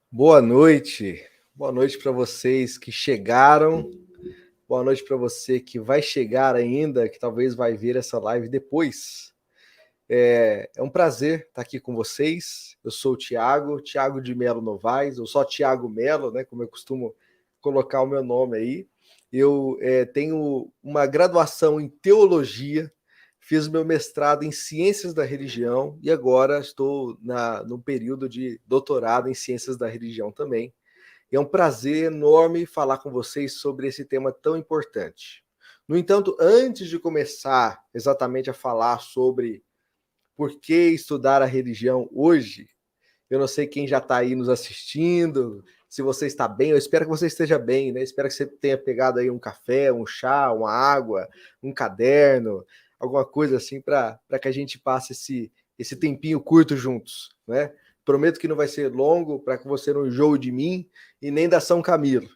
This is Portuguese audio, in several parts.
Boa noite para vocês que chegaram, boa noite para você que vai chegar ainda, que talvez vai ver essa live depois. É um prazer estar aqui com vocês. Eu sou o Thiago de Melo Novaes, ou só Thiago Melo, né? Como eu costumo colocar o meu nome aí. Eu tenho uma graduação em teologia, fiz meu mestrado em ciências da religião e agora estou no período de doutorado em ciências da religião também. E é um prazer enorme falar com vocês sobre esse tema tão importante. No entanto, antes de começar exatamente a falar sobre por que estudar a religião hoje, eu não sei quem já está aí nos assistindo, se você está bem, eu espero que você esteja bem, né? Espero que você tenha pegado aí um café, um chá, uma água, um caderno, alguma coisa assim para que a gente passe esse tempinho curto juntos, né? Prometo que não vai ser longo para que você não enjoe de mim e nem da São Camilo.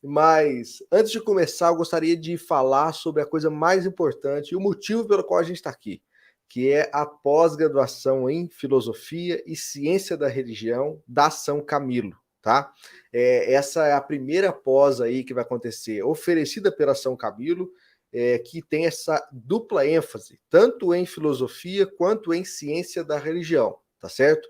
Mas antes de começar, eu gostaria de falar sobre a coisa mais importante e o motivo pelo qual a gente está aqui, que é a pós-graduação em Filosofia e Ciência da Religião da São Camilo, tá? Essa é a primeira pós aí que vai acontecer, oferecida pela São Camilo, que tem essa dupla ênfase, tanto em filosofia quanto em ciência da religião, tá certo?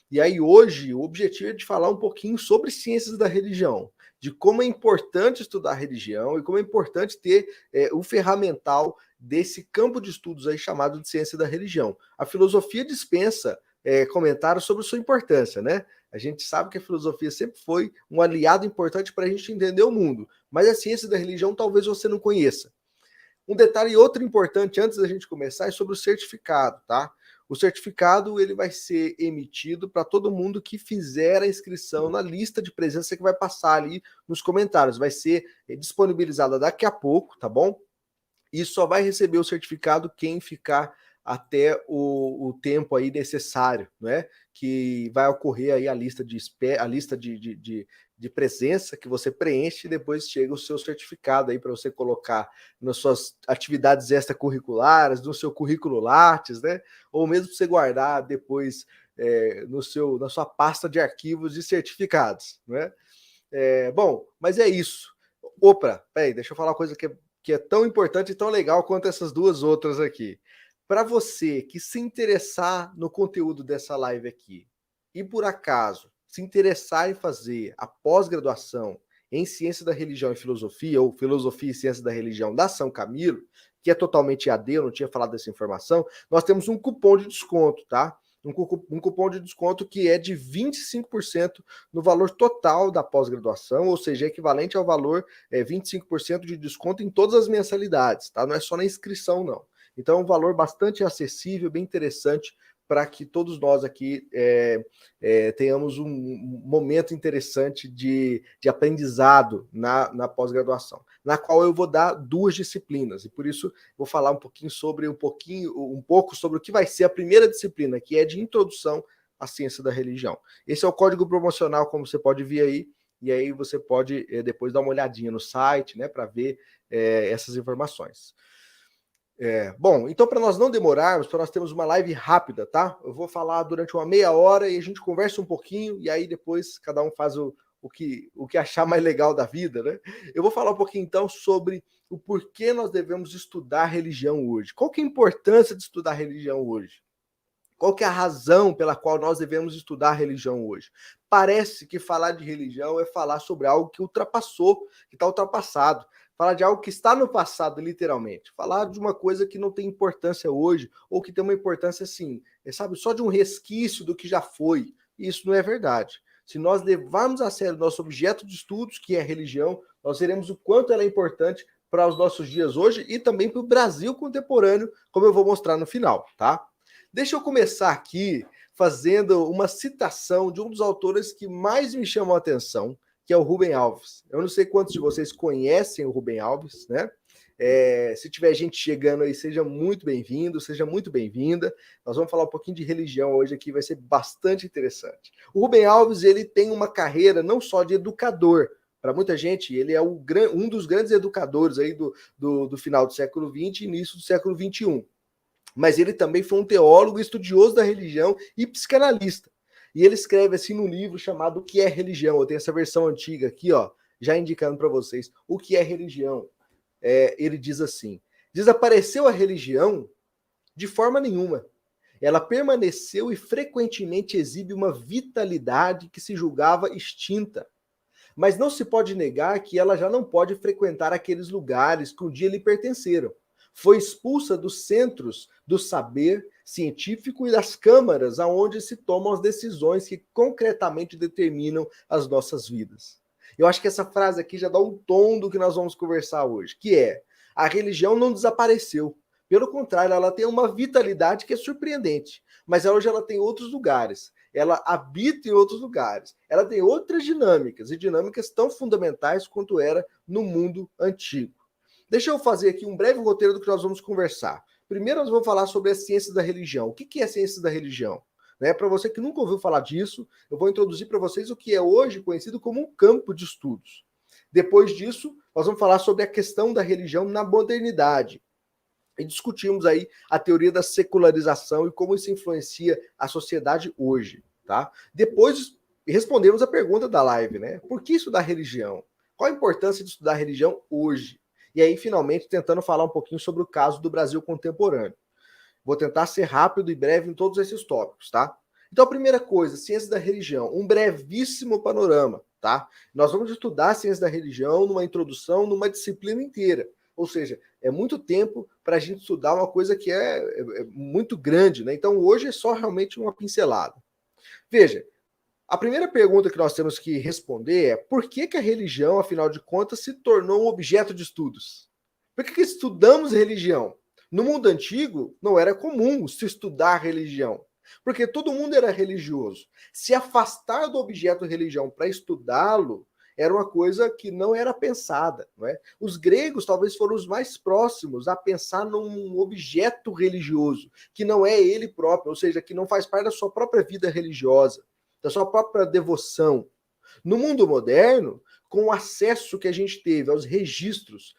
E aí hoje o objetivo é de falar um pouquinho sobre ciências da religião, de como é importante estudar religião e como é importante ter o ferramental desse campo de estudos aí chamado de ciência da religião. A filosofia dispensa comentários sobre sua importância, né? A gente sabe que a filosofia sempre foi um aliado importante para a gente entender o mundo, mas a ciência da religião talvez você não conheça. Um detalhe outro importante antes da gente começar é sobre o certificado, tá? O certificado ele vai ser emitido para todo mundo que fizer a inscrição na lista de presença que vai passar ali nos comentários. Vai ser disponibilizada daqui a pouco, tá bom? E só vai receber o certificado quem ficar até o tempo aí necessário, né? Que vai ocorrer aí a lista de presença que você preenche e depois chega o seu certificado aí para você colocar nas suas atividades extracurriculares, no seu currículo Lattes, né? Ou mesmo para você guardar depois na sua pasta de arquivos de certificados, né? Bom, mas é isso. Opa, peraí, deixa eu falar uma coisa que é tão importante e tão legal quanto essas duas outras aqui. Para você que se interessar no conteúdo dessa live aqui e por acaso se interessar em fazer a pós-graduação em Ciência da Religião e Filosofia, ou Filosofia e Ciência da Religião da São Camilo, que é totalmente AD, eu não tinha falado dessa informação, nós temos um cupom de desconto, tá? Um cupom de desconto que é de 25% no valor total da pós-graduação, ou seja, é equivalente ao valor 25% de desconto em todas as mensalidades, tá? Não é só na inscrição, não. Então é um valor bastante acessível, bem interessante para que todos nós aqui tenhamos um momento interessante de aprendizado na pós-graduação, na qual eu vou dar duas disciplinas, e por isso vou falar um pouquinho sobre um pouco sobre o que vai ser a primeira disciplina, que é de introdução à ciência da religião. Esse é o código promocional, como você pode ver aí, e aí você pode depois dar uma olhadinha no site, né, para ver essas informações. Bom, então para nós não demorarmos, para nós termos uma live rápida, tá? Eu vou falar durante uma meia hora e a gente conversa um pouquinho e aí depois cada um faz o que achar mais legal da vida, né? Eu vou falar um pouquinho então sobre o porquê nós devemos estudar religião hoje. Qual que é a importância de estudar religião hoje? Qual que é a razão pela qual nós devemos estudar religião hoje? Parece que falar de religião é falar sobre algo que ultrapassou, que está ultrapassado. Falar de algo que está no passado, literalmente. Falar de uma coisa que não tem importância hoje, ou que tem uma importância, assim, sabe, só de um resquício do que já foi. Isso não é verdade. Se nós levarmos a sério nosso objeto de estudos, que é a religião, nós veremos o quanto ela é importante para os nossos dias hoje e também para o Brasil contemporâneo, como eu vou mostrar no final, tá? Deixa eu começar aqui fazendo uma citação de um dos autores que mais me chamam a atenção, que é o Rubem Alves. Eu não sei quantos de vocês conhecem o Rubem Alves, né? Se tiver gente chegando aí, seja muito bem-vindo, seja muito bem-vinda. Nós vamos falar um pouquinho de religião hoje aqui, vai ser bastante interessante. O Rubem Alves, ele tem uma carreira não só de educador, para muita gente, ele é um dos grandes educadores aí do final do século XX e início do século XXI. Mas ele também foi um teólogo, estudioso da religião e psicanalista. E ele escreve assim no livro chamado O que é Religião. Eu tenho essa versão antiga aqui, ó, já indicando para vocês o que é religião. Ele diz assim: desapareceu a religião de forma nenhuma. Ela permaneceu e frequentemente exibe uma vitalidade que se julgava extinta. Mas não se pode negar que ela já não pode frequentar aqueles lugares que um dia lhe pertenceram. Foi expulsa dos centros do saber científico e das câmaras aonde se tomam as decisões que concretamente determinam as nossas vidas. Eu acho que essa frase aqui já dá um tom do que nós vamos conversar hoje, que é: a religião não desapareceu. Pelo contrário, ela tem uma vitalidade que é surpreendente, mas hoje ela tem outros lugares. Ela habita em outros lugares. Ela tem outras dinâmicas, e dinâmicas tão fundamentais quanto era no mundo antigo. Deixa eu fazer aqui um breve roteiro do que nós vamos conversar. Primeiro, nós vamos falar sobre as ciências da religião. O que é a ciência da religião? Para você que nunca ouviu falar disso, eu vou introduzir para vocês o que é hoje conhecido como um campo de estudos. Depois disso, nós vamos falar sobre a questão da religião na modernidade. E discutimos aí a teoria da secularização e como isso influencia a sociedade hoje, tá? Depois respondemos a pergunta da live, né? Por que estudar religião? Qual a importância de estudar religião hoje? E aí, finalmente, tentando falar um pouquinho sobre o caso do Brasil contemporâneo. Vou tentar ser rápido e breve em todos esses tópicos, tá? Então, a primeira coisa, ciência da religião, um brevíssimo panorama, tá? Nós vamos estudar a ciência da religião numa introdução, numa disciplina inteira. Ou seja, é muito tempo para a gente estudar uma coisa que é muito grande, né? Então, hoje é só realmente uma pincelada. Veja, a primeira pergunta que nós temos que responder é: por que a religião, afinal de contas, se tornou um objeto de estudos? Por que estudamos religião? No mundo antigo, não era comum se estudar religião, porque todo mundo era religioso. Se afastar do objeto religião para estudá-lo era uma coisa que não era pensada. Não é? Os gregos talvez foram os mais próximos a pensar num objeto religioso, que não é ele próprio, ou seja, que não faz parte da sua própria vida religiosa, da sua própria devoção. No mundo moderno, com o acesso que a gente teve aos registros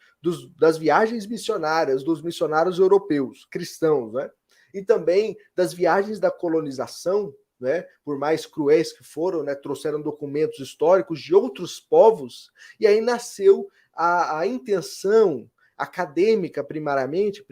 das viagens missionárias dos missionários europeus, cristãos, né? E também das viagens da colonização, né, por mais cruéis que foram, né, trouxeram documentos históricos de outros povos, e aí nasceu a intenção acadêmica, primariamente,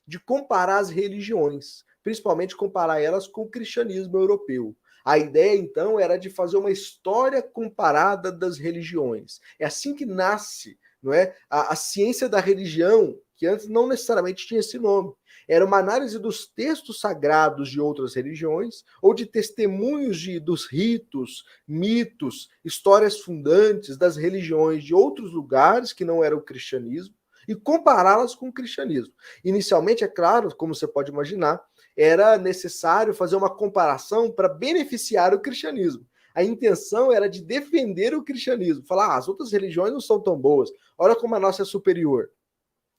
de comparar as religiões, principalmente comparar elas com o cristianismo europeu. A ideia, então, era de fazer uma história comparada das religiões. É assim que nasce, não é, a ciência da religião, que antes não necessariamente tinha esse nome. Era uma análise dos textos sagrados de outras religiões ou de testemunhos dos ritos, mitos, histórias fundantes das religiões de outros lugares que não era o cristianismo e compará-las com o cristianismo. Inicialmente, é claro, como você pode imaginar, era necessário fazer uma comparação para beneficiar o cristianismo. A intenção era de defender o cristianismo, falar: as outras religiões não são tão boas, olha como a nossa é superior.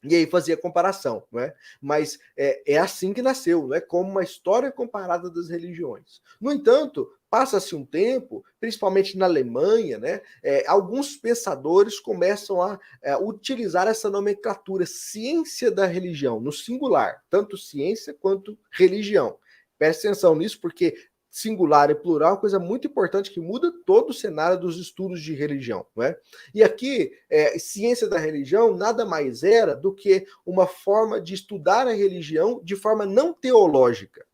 E aí fazia comparação, não é? Mas é assim que nasceu, não é? Como uma história comparada das religiões. No entanto, passa-se um tempo, principalmente na Alemanha, né? Alguns pensadores começam a utilizar essa nomenclatura, ciência da religião, no singular, tanto ciência quanto religião. Preste atenção nisso, porque singular e plural é uma coisa muito importante que muda todo o cenário dos estudos de religião. Não é? E aqui, ciência da religião nada mais era do que uma forma de estudar a religião de forma não teológica.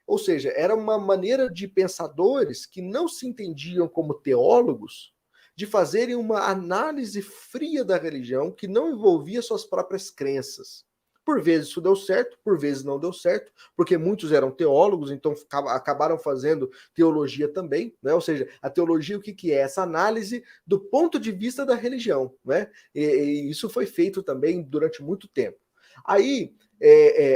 Ou seja, era uma maneira de pensadores que não se entendiam como teólogos de fazerem uma análise fria da religião que não envolvia suas próprias crenças. Por vezes isso deu certo, por vezes não deu certo, porque muitos eram teólogos, então acabaram fazendo teologia também, né? Ou seja, a teologia o que é? Essa análise do ponto de vista da religião, né? E isso foi feito também durante muito tempo. Aí,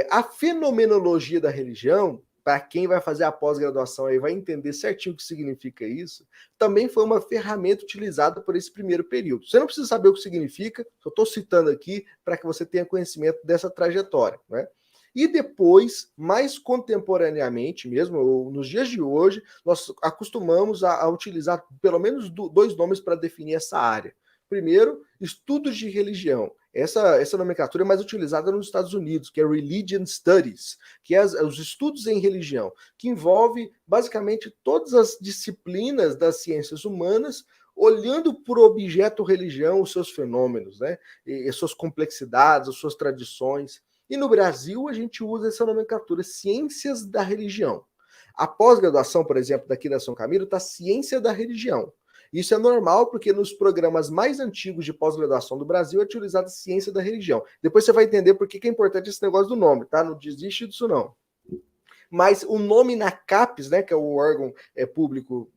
a fenomenologia da religião, para quem vai fazer a pós-graduação aí vai entender certinho o que significa isso, também foi uma ferramenta utilizada por esse primeiro período. Você não precisa saber o que significa, só estou citando aqui para que você tenha conhecimento dessa trajetória, né? E depois, mais contemporaneamente mesmo, nos dias de hoje, nós acostumamos a utilizar pelo menos dois nomes para definir essa área. Primeiro, estudos de religião, Essa nomenclatura é mais utilizada nos Estados Unidos, que é Religion Studies, que é os estudos em religião, que envolve basicamente todas as disciplinas das ciências humanas, olhando por objeto religião, os seus fenômenos, né? E suas complexidades, as suas tradições. E no Brasil a gente usa essa nomenclatura, ciências da religião. A pós-graduação, por exemplo, daqui da São Camilo, está ciência da religião. Isso é normal porque nos programas mais antigos de pós-graduação do Brasil é utilizada a ciência da religião. Depois você vai entender por que é importante esse negócio do nome, tá? Não desiste disso não. Mas o nome na CAPES, né, que é o órgão público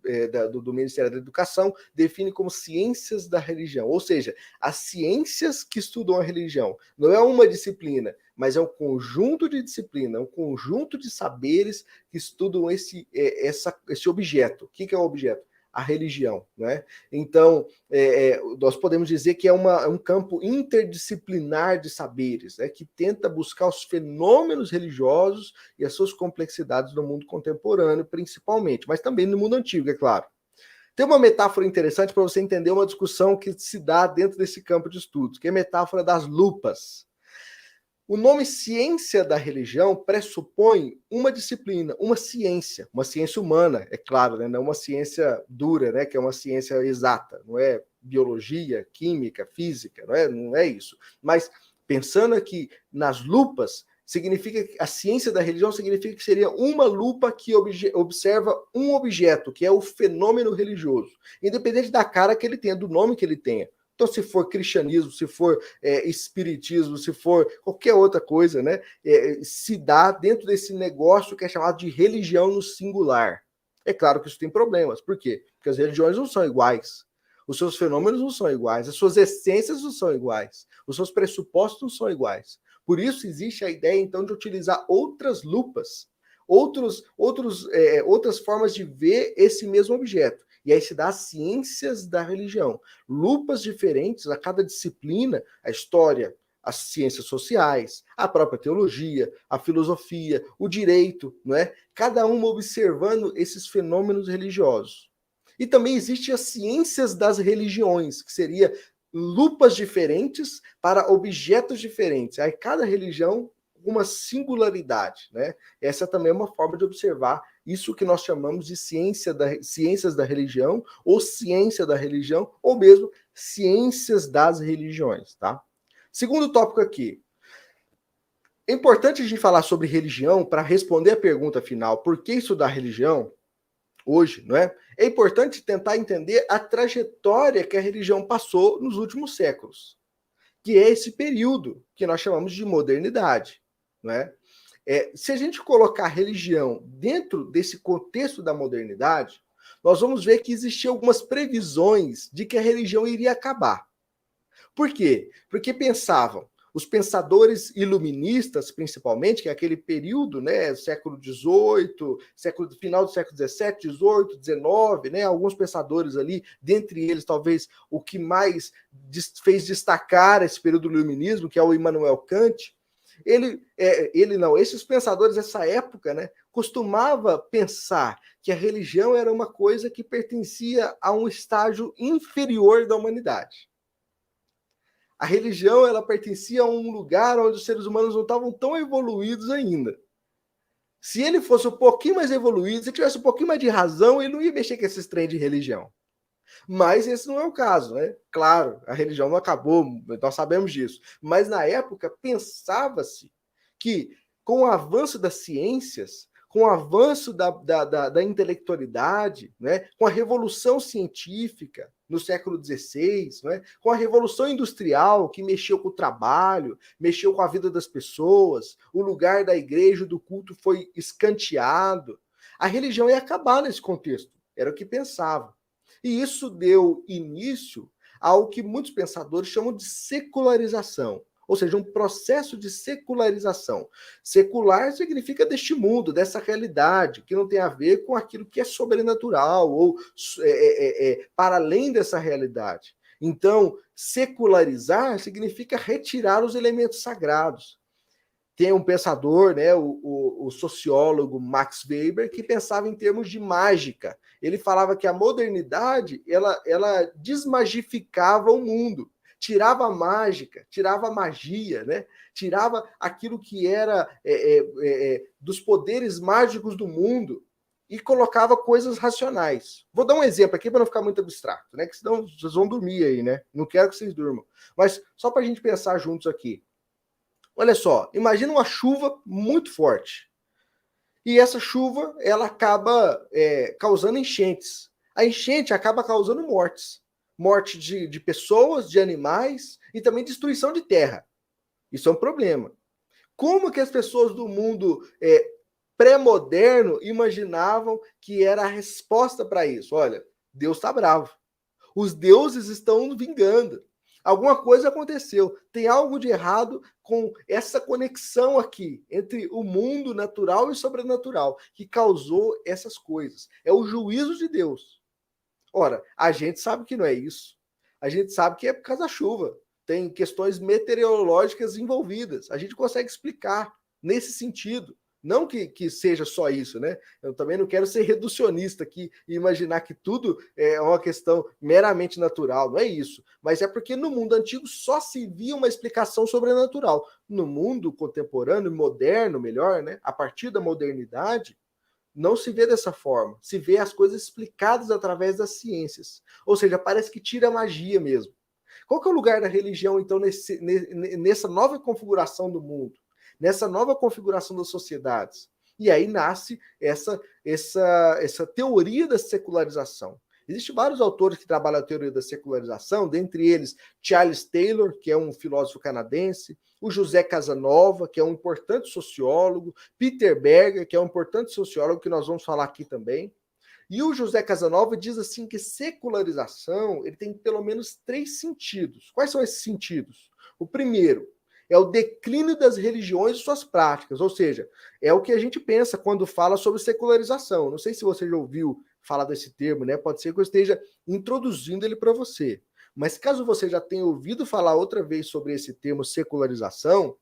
do Ministério da Educação, define como ciências da religião, ou seja, as ciências que estudam a religião. Não é uma disciplina, mas é um conjunto de disciplina, um conjunto de saberes que estudam esse objeto. O que é o objeto? A religião, né? Então, nós podemos dizer que é um campo interdisciplinar de saberes, né, que tenta buscar os fenômenos religiosos e as suas complexidades no mundo contemporâneo, principalmente, mas também no mundo antigo, é claro. Tem uma metáfora interessante para você entender uma discussão que se dá dentro desse campo de estudos, que é a metáfora das lupas. O nome ciência da religião pressupõe uma disciplina, uma ciência humana, é claro, né? Não uma ciência dura, né? Que é uma ciência exata, não é biologia, química, física, não é isso. Mas pensando aqui nas lupas, significa que a ciência da religião significa que seria uma lupa que observa um objeto, que é o fenômeno religioso, independente da cara que ele tenha, do nome que ele tenha. Então, se for cristianismo, se for espiritismo, se for qualquer outra coisa, né, se dá dentro desse negócio que é chamado de religião no singular. É claro que isso tem problemas. Por quê? Porque as religiões não são iguais. Os seus fenômenos não são iguais. As suas essências não são iguais. Os seus pressupostos não são iguais. Por isso existe a ideia, então, de utilizar outras lupas, outras formas de ver esse mesmo objeto. E aí se dá as ciências da religião. Lupas diferentes a cada disciplina, a história, as ciências sociais, a própria teologia, a filosofia, o direito, não é? Cada uma observando esses fenômenos religiosos. E também existem as ciências das religiões, que seria lupas diferentes para objetos diferentes. Aí cada religião uma singularidade, né? Essa também é uma forma de observar isso que nós chamamos de ciências da religião, ou ciência da religião, ou mesmo ciências das religiões, tá? Segundo tópico aqui. É importante a gente falar sobre religião para responder a pergunta final, por que estudar religião hoje, não é? É importante tentar entender a trajetória que a religião passou nos últimos séculos, que é esse período que nós chamamos de modernidade, não é? Se a gente colocar a religião dentro desse contexto da modernidade, nós vamos ver que existiam algumas previsões de que a religião iria acabar. Por quê? Porque pensavam, os pensadores iluministas, principalmente, que é aquele período, né, século XVIII, final do século XVII, XVIII, XIX, né, alguns pensadores ali, dentre eles, talvez, o que mais fez destacar esse período do iluminismo, que é o Immanuel Kant, esses pensadores dessa época, né, costumava pensar que a religião era uma coisa que pertencia a um estágio inferior da humanidade. A religião, ela pertencia a um lugar onde os seres humanos não estavam tão evoluídos ainda. Se ele fosse um pouquinho mais evoluído, se tivesse um pouquinho mais de razão, ele não ia mexer com esses trem de religião. Mas esse não é o caso, né? Claro, a religião não acabou, nós sabemos disso. Mas na época pensava-se que com o avanço das ciências, com o avanço da intelectualidade, né? Com a revolução científica no século XVI, né? Com a revolução industrial que mexeu com o trabalho, mexeu com a vida das pessoas, o lugar da igreja, do culto foi escanteado. A religião ia acabar nesse contexto, era o que pensavam. E isso deu início ao que muitos pensadores chamam de secularização, ou seja, um processo de secularização. Secular significa deste mundo, dessa realidade, que não tem a ver com aquilo que é sobrenatural ou para além dessa realidade. Então, secularizar significa retirar os elementos sagrados. Tem um pensador, né, o sociólogo Max Weber, que pensava em termos de mágica. Ele falava que a modernidade ela desmagificava o mundo. tirava a mágica, tirava a magia, né? Tirava aquilo que era dos poderes mágicos do mundo e colocava coisas racionais. Vou dar um exemplo aqui para não ficar muito abstrato, né? Que senão vocês vão dormir aí, né? Não quero que vocês durmam. Mas só para a gente pensar juntos aqui. Olha só, imagina uma chuva muito forte. E essa chuva, ela acaba causando enchentes. A enchente acaba causando mortes. Morte de pessoas, de animais e também destruição de terra. Isso é um problema. Como que as pessoas do mundo pré-moderno imaginavam que era a resposta para isso? Olha, Deus está bravo. Os deuses estão vingando. Alguma coisa aconteceu. Tem algo de errado com essa conexão aqui entre o mundo natural e sobrenatural que causou essas coisas. É o juízo de Deus. Ora, a gente sabe que não é isso. A gente sabe que é por causa da chuva. Tem questões meteorológicas envolvidas. A gente consegue explicar nesse sentido. Não que seja só isso, né? Eu também não quero ser reducionista aqui e imaginar que tudo é uma questão meramente natural, não é isso. Mas é porque no mundo antigo só se via uma explicação sobrenatural. No mundo contemporâneo, moderno, melhor, né? A partir da modernidade, não se vê dessa forma. Se vê as coisas explicadas através das ciências. Ou seja, parece que tira a magia mesmo. Qual que é o lugar da religião, então, nessa nova configuração do mundo? Nessa nova configuração das sociedades? E aí nasce essa teoria da secularização. Existem vários autores que trabalham a teoria da secularização, dentre eles Charles Taylor, que é um filósofo canadense, o José Casanova, que é um importante sociólogo, Peter Berger, que é um importante sociólogo, que nós vamos falar aqui também. E o José Casanova diz assim que secularização ele tem pelo menos 3 sentidos. Quais são esses sentidos? O primeiro é o declínio das religiões e suas práticas, ou seja, é o que a gente pensa quando fala sobre secularização. Não sei se você já ouviu falar desse termo, né? Pode ser que eu esteja introduzindo ele para você. Mas caso você já tenha ouvido falar outra vez sobre esse termo secularização,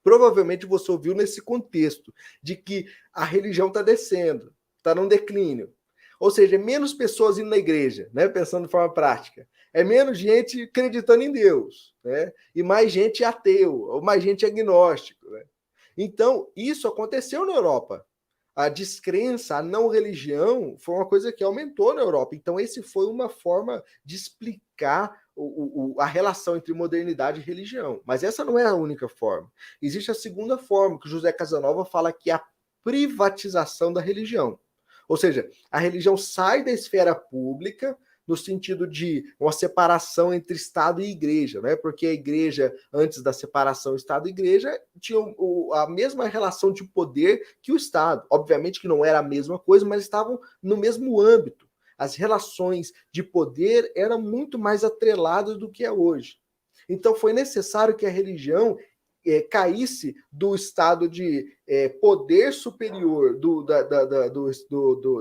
provavelmente você ouviu nesse contexto de que a religião está descendo, está num declínio. Ou seja, é menos pessoas indo na igreja, né? Pensando de forma prática. É menos gente acreditando em Deus, né? E mais gente ateu, ou mais gente agnóstico, né? Então, isso aconteceu na Europa. A descrença, a não religião, foi uma coisa que aumentou na Europa. Então, esse foi uma forma de explicar a relação entre modernidade e religião. Mas essa não é a única forma. Existe a segunda forma, que José Casanova fala que é a privatização da religião. Ou seja, a religião sai da esfera pública no sentido de uma separação entre Estado e Igreja, né? Porque a Igreja, antes da separação Estado e Igreja, tinha a mesma relação de poder que o Estado. Obviamente que não era a mesma coisa, mas estavam no mesmo âmbito. As relações de poder eram muito mais atreladas do que é hoje. Então foi necessário que a religião caísse do estado de poder superior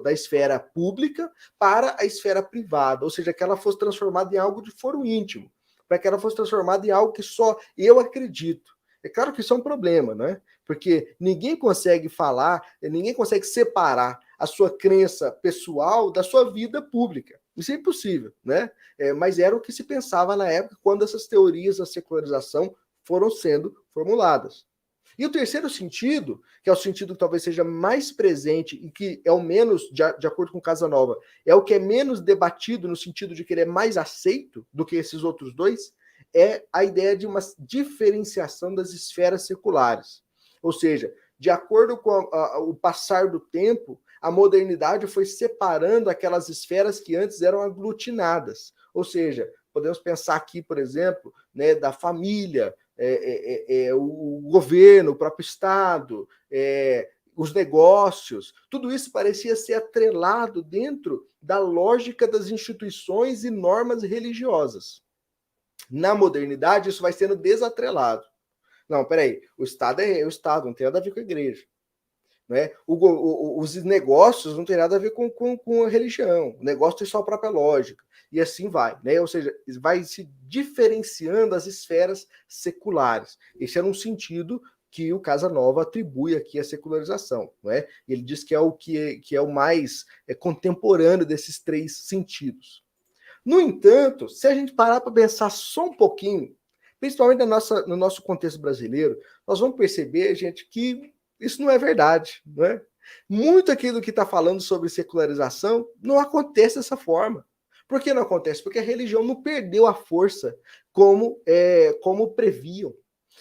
da esfera pública para a esfera privada, ou seja, que ela fosse transformada em algo de foro íntimo, para que ela fosse transformada em algo que só eu acredito. É claro que isso é um problema, né? Porque ninguém consegue falar, ninguém consegue separar a sua crença pessoal da sua vida pública. Isso é impossível, né? Mas era o que se pensava na época, quando essas teorias da secularização foram sendo formuladas. E o terceiro sentido, que é o sentido que talvez seja mais presente e que é o menos, de acordo com Casanova, é o que é menos debatido no sentido de que ele é mais aceito do que esses outros dois, é a ideia de uma diferenciação das esferas seculares. Ou seja, de acordo com o passar do tempo, a modernidade foi separando aquelas esferas que antes eram aglutinadas. Ou seja, podemos pensar aqui, por exemplo, né, da família, o governo, o próprio Estado, os negócios, tudo isso parecia ser atrelado dentro da lógica das instituições e normas religiosas. Na modernidade, isso vai sendo desatrelado. Não, peraí, o Estado é o Estado, não tem nada a ver com a igreja. Né? Os negócios não tem nada a ver com a religião, o negócio tem sua própria lógica, e assim vai, né? Ou seja, vai se diferenciando as esferas seculares. Esse era um sentido que o Casanova atribui aqui à secularização, não é? Ele diz que é o mais contemporâneo desses 3 sentidos. No entanto, se a gente parar para pensar só um pouquinho, principalmente no nosso contexto brasileiro, nós vamos perceber, gente, que isso não é verdade, não é? Muito aquilo que está falando sobre secularização não acontece dessa forma. Por que não acontece? Porque a religião não perdeu a força como previam.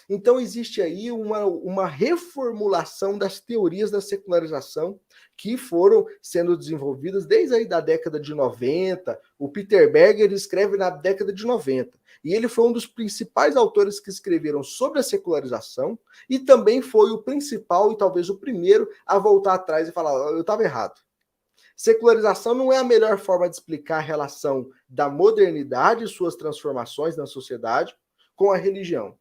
Então, existe aí uma reformulação das teorias da secularização que foram sendo desenvolvidas desde aí da década de 90. O Peter Berger escreve na década de 90. E ele foi um dos principais autores que escreveram sobre a secularização e também foi o principal e talvez o primeiro a voltar atrás e falar: eu estava errado. Secularização não é a melhor forma de explicar a relação da modernidade e suas transformações na sociedade com a religião.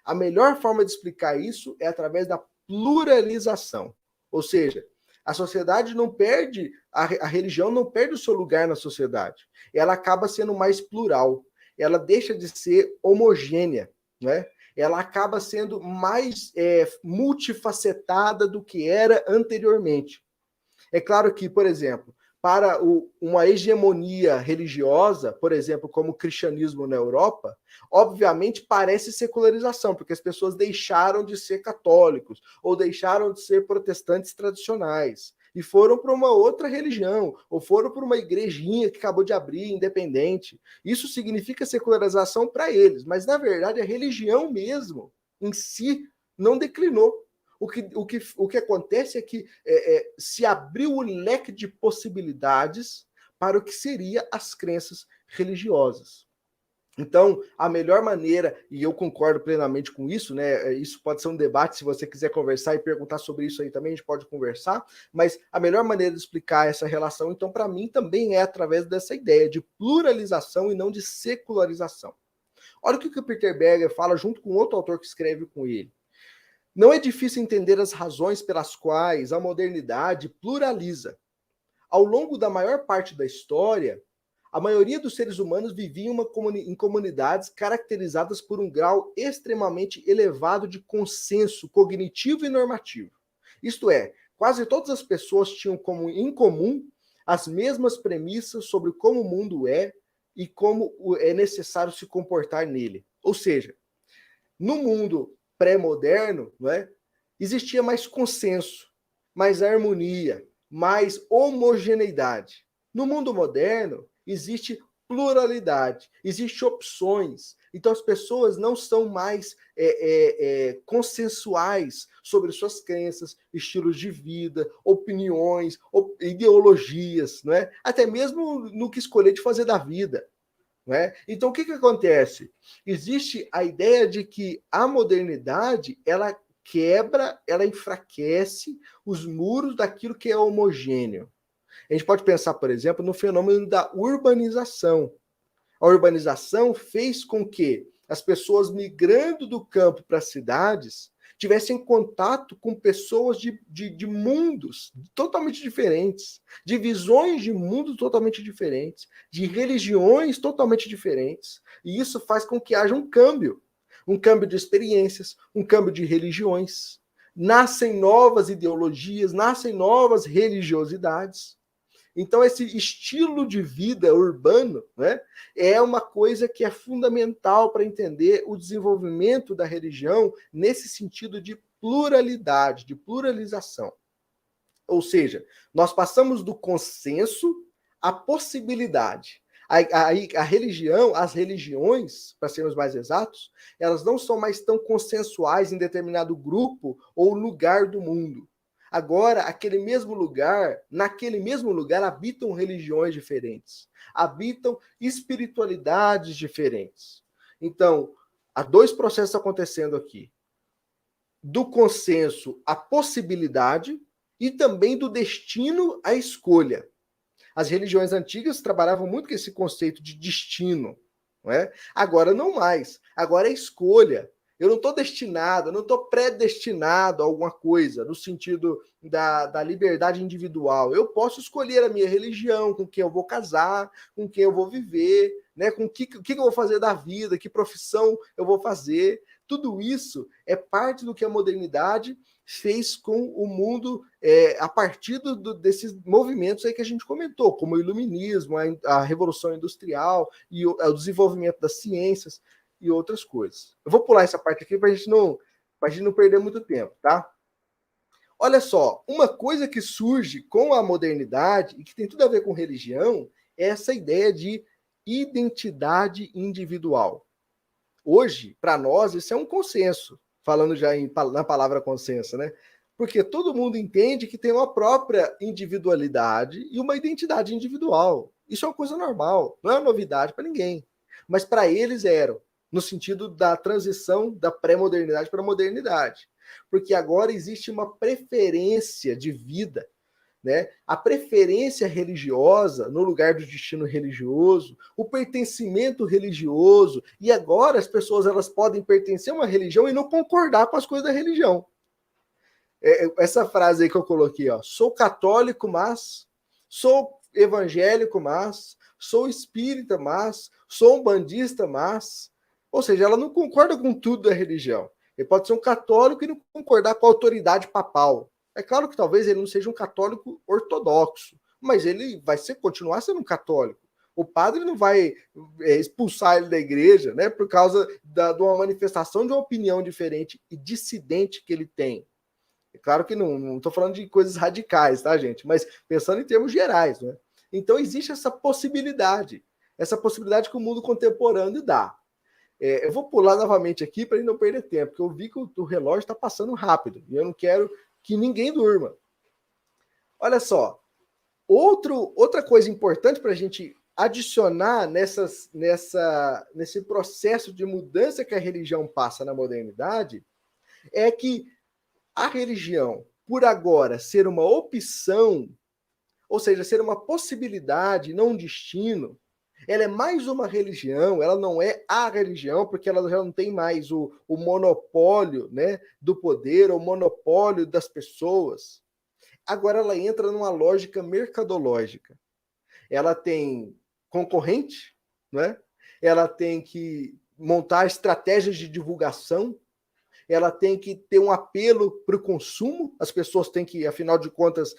A melhor forma de explicar isso é através da pluralização. Ou seja, a sociedade não perde, a religião não perde o seu lugar na sociedade. Ela acaba sendo mais plural. Ela deixa de ser homogênea, né? Ela acaba sendo mais multifacetada do que era anteriormente. É claro que, por exemplo, para uma hegemonia religiosa, por exemplo, como o cristianismo na Europa, obviamente parece secularização, porque as pessoas deixaram de ser católicos ou deixaram de ser protestantes tradicionais e foram para uma outra religião ou foram para uma igrejinha que acabou de abrir, independente. Isso significa secularização para eles, mas na verdade a religião mesmo em si não declinou. O que acontece é que se abriu o leque de possibilidades para o que seria as crenças religiosas. Então, a melhor maneira, e eu concordo plenamente com isso, né? Isso pode ser um debate, se você quiser conversar e perguntar sobre isso aí também, a gente pode conversar, mas a melhor maneira de explicar essa relação, então, para mim, também é através dessa ideia de pluralização e não de secularização. Olha o que o Peter Berger fala junto com outro autor que escreve com ele. Não é difícil entender as razões pelas quais a modernidade pluraliza. Ao longo da maior parte da história, a maioria dos seres humanos vivia em comunidades caracterizadas por um grau extremamente elevado de consenso cognitivo e normativo. Isto é, quase todas as pessoas tinham em comum as mesmas premissas sobre como o mundo é e como é necessário se comportar nele. Ou seja, no mundo pré-moderno, não é? Existia mais consenso, mais harmonia, mais homogeneidade. No mundo moderno, existe pluralidade, existem opções. Então, as pessoas não são mais consensuais sobre suas crenças, estilos de vida, opiniões, ideologias, não é? Até mesmo no que escolher de fazer da vida. Né? Então, o que acontece? Existe a ideia de que a modernidade ela quebra, ela enfraquece os muros daquilo que é homogêneo. A gente pode pensar, por exemplo, no fenômeno da urbanização. A urbanização fez com que as pessoas migrando do campo para as cidades tivessem contato com pessoas de mundos totalmente diferentes, de visões de mundo totalmente diferentes, de religiões totalmente diferentes. E isso faz com que haja um câmbio de experiências, um câmbio de religiões. Nascem novas ideologias, nascem novas religiosidades. Então, esse estilo de vida urbano, né, é uma coisa que é fundamental para entender o desenvolvimento da religião nesse sentido de pluralidade, de pluralização. Ou seja, nós passamos do consenso à possibilidade. A religião, as religiões, para sermos mais exatos, elas não são mais tão consensuais em determinado grupo ou lugar do mundo. Agora, naquele mesmo lugar, habitam religiões diferentes, habitam espiritualidades diferentes. Então, há dois processos acontecendo aqui. Do consenso à possibilidade e também do destino à escolha. As religiões antigas trabalhavam muito com esse conceito de destino, não é? Agora não mais. Agora é escolha. Eu não estou destinado, eu não estou predestinado a alguma coisa, no sentido da liberdade individual. Eu posso escolher a minha religião, com quem eu vou casar, com quem eu vou viver, né? Com o que eu vou fazer da vida, que profissão eu vou fazer. Tudo isso é parte do que a modernidade fez com o mundo a partir desses movimentos aí que a gente comentou, como o iluminismo, a Revolução Industrial e o desenvolvimento das ciências e outras coisas. Eu vou pular essa parte aqui para a gente não perder muito tempo, tá? Olha só, uma coisa que surge com a modernidade e que tem tudo a ver com religião é essa ideia de identidade individual. Hoje, para nós, isso é um consenso, falando já na palavra consenso, né? Porque todo mundo entende que tem uma própria individualidade e uma identidade individual. Isso é uma coisa normal, não é novidade para ninguém. Mas para eles eram, no sentido da transição da pré-modernidade para a modernidade. Porque agora existe uma preferência de vida, né? A preferência religiosa no lugar do destino religioso, o pertencimento religioso, e agora as pessoas elas podem pertencer a uma religião e não concordar com as coisas da religião. Essa frase aí que eu coloquei, ó, sou católico, mas sou evangélico, mas sou espírita, mas sou umbandista, mas, ou seja, ela não concorda com tudo da religião. Ele pode ser um católico e não concordar com a autoridade papal. É claro que talvez ele não seja um católico ortodoxo, mas ele vai continuar sendo um católico. O padre não vai expulsar ele da igreja, né, por causa de uma manifestação de uma opinião diferente e dissidente que ele tem. É claro que não estou falando de coisas radicais, tá, gente? Mas pensando em termos gerais, né? Então existe essa possibilidade que o mundo contemporâneo dá. Eu vou pular novamente aqui para não perder tempo, porque eu vi que o relógio está passando rápido e eu não quero que ninguém durma. Olha só, outra coisa importante para a gente adicionar nesse processo de mudança que a religião passa na modernidade é que a religião, por agora ser uma opção, ou seja, ser uma possibilidade, não um destino, ela é mais uma religião, ela não é a religião, porque ela já não tem mais o monopólio, né, do poder, o monopólio das pessoas. Agora ela entra numa lógica mercadológica. Ela tem concorrente, né? Ela tem que montar estratégias de divulgação, ela tem que ter um apelo para o consumo, as pessoas têm que, afinal de contas,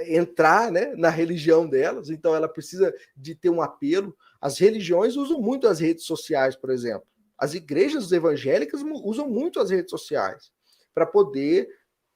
entrar, né, na religião delas, então ela precisa de ter um apelo. As religiões usam muito as redes sociais, por exemplo. As igrejas evangélicas usam muito as redes sociais para poder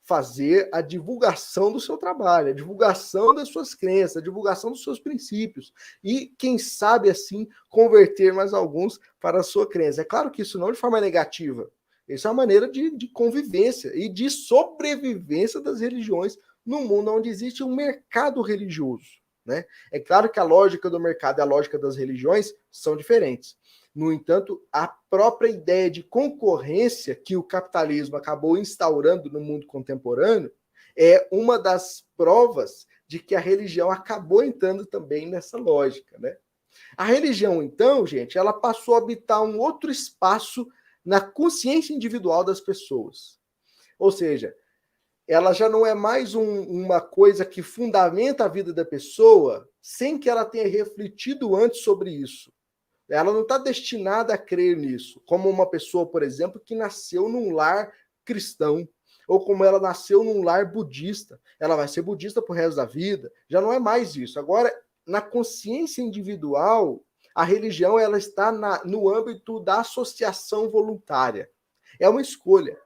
fazer a divulgação do seu trabalho, a divulgação das suas crenças, a divulgação dos seus princípios e, quem sabe, assim, converter mais alguns para a sua crença. É claro que isso não de forma negativa, isso é uma maneira de convivência e de sobrevivência das religiões num mundo onde existe um mercado religioso, né? É claro que a lógica do mercado e a lógica das religiões são diferentes. No entanto, a própria ideia de concorrência que o capitalismo acabou instaurando no mundo contemporâneo é uma das provas de que a religião acabou entrando também nessa lógica, né? A religião, então, gente, ela passou a habitar um outro espaço na consciência individual das pessoas. Ou seja, ela já não é mais uma coisa que fundamenta a vida da pessoa sem que ela tenha refletido antes sobre isso. Ela não está destinada a crer nisso, como uma pessoa, por exemplo, que nasceu num lar cristão, ou como ela nasceu num lar budista. Ela vai ser budista pro resto da vida. Já não é mais isso. Agora, na consciência individual, a religião ela está no âmbito da associação voluntária. É uma escolha.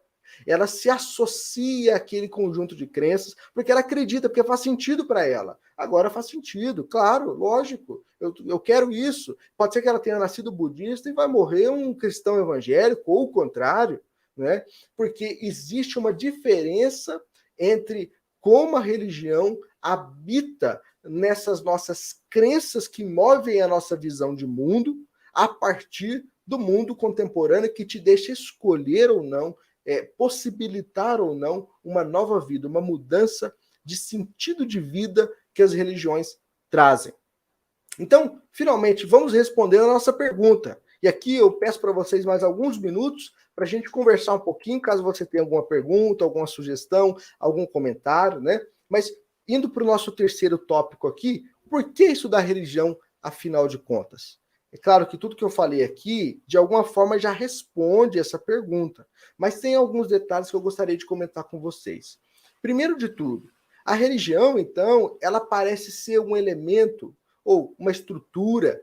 Ela se associa àquele conjunto de crenças porque ela acredita, porque faz sentido para ela. Agora faz sentido, claro, lógico. Eu quero isso. Pode ser que ela tenha nascido budista e vai morrer um cristão evangélico, ou o contrário, né? Porque existe uma diferença entre como a religião habita nessas nossas crenças que movem a nossa visão de mundo a partir do mundo contemporâneo que te deixa escolher ou não, possibilitar ou não uma nova vida, uma mudança de sentido de vida que as religiões trazem. Então, finalmente, vamos responder a nossa pergunta. E aqui eu peço para vocês mais alguns minutos para a gente conversar um pouquinho, caso você tenha alguma pergunta, alguma sugestão, algum comentário, né? Mas indo para o nosso terceiro tópico aqui, por que estudar religião, afinal de contas? É claro que tudo que eu falei aqui, de alguma forma, já responde essa pergunta, mas tem alguns detalhes que eu gostaria de comentar com vocês. Primeiro de tudo, a religião, então, ela parece ser um elemento ou uma estrutura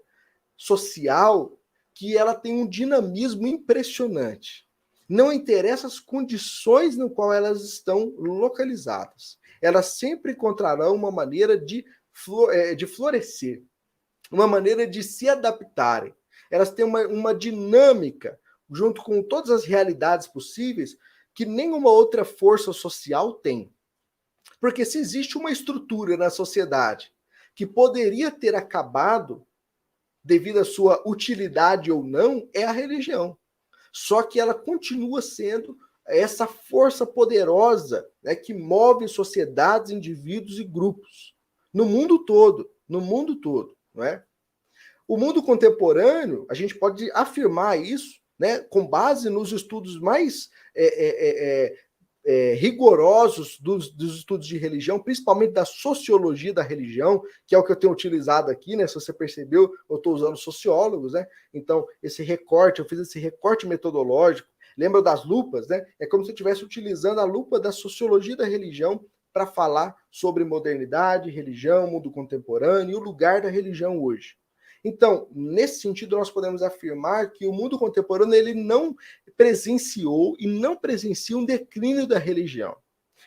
social que ela tem um dinamismo impressionante. Não interessa as condições no qual elas estão localizadas. Elas sempre encontrarão uma maneira de florescer, uma maneira de se adaptarem. Elas têm uma dinâmica, junto com todas as realidades possíveis, que nenhuma outra força social tem. Porque se existe uma estrutura na sociedade que poderia ter acabado devido à sua utilidade ou não, é a religião. Só que ela continua sendo essa força poderosa, né, que move sociedades, indivíduos e grupos no mundo todo, não é? O mundo contemporâneo, a gente pode afirmar isso, né, com base nos estudos mais rigorosos dos estudos de religião, principalmente da sociologia da religião, que é o que eu tenho utilizado aqui, né? Se você percebeu, eu estou usando sociólogos, né? Então, esse recorte, eu fiz esse recorte metodológico. Lembra das lupas, né? É como se eu estivesse utilizando a lupa da sociologia da religião para falar sobre modernidade, religião, mundo contemporâneo e o lugar da religião hoje. Então, nesse sentido, nós podemos afirmar que o mundo contemporâneo ele não presenciou e não presencia um declínio da religião,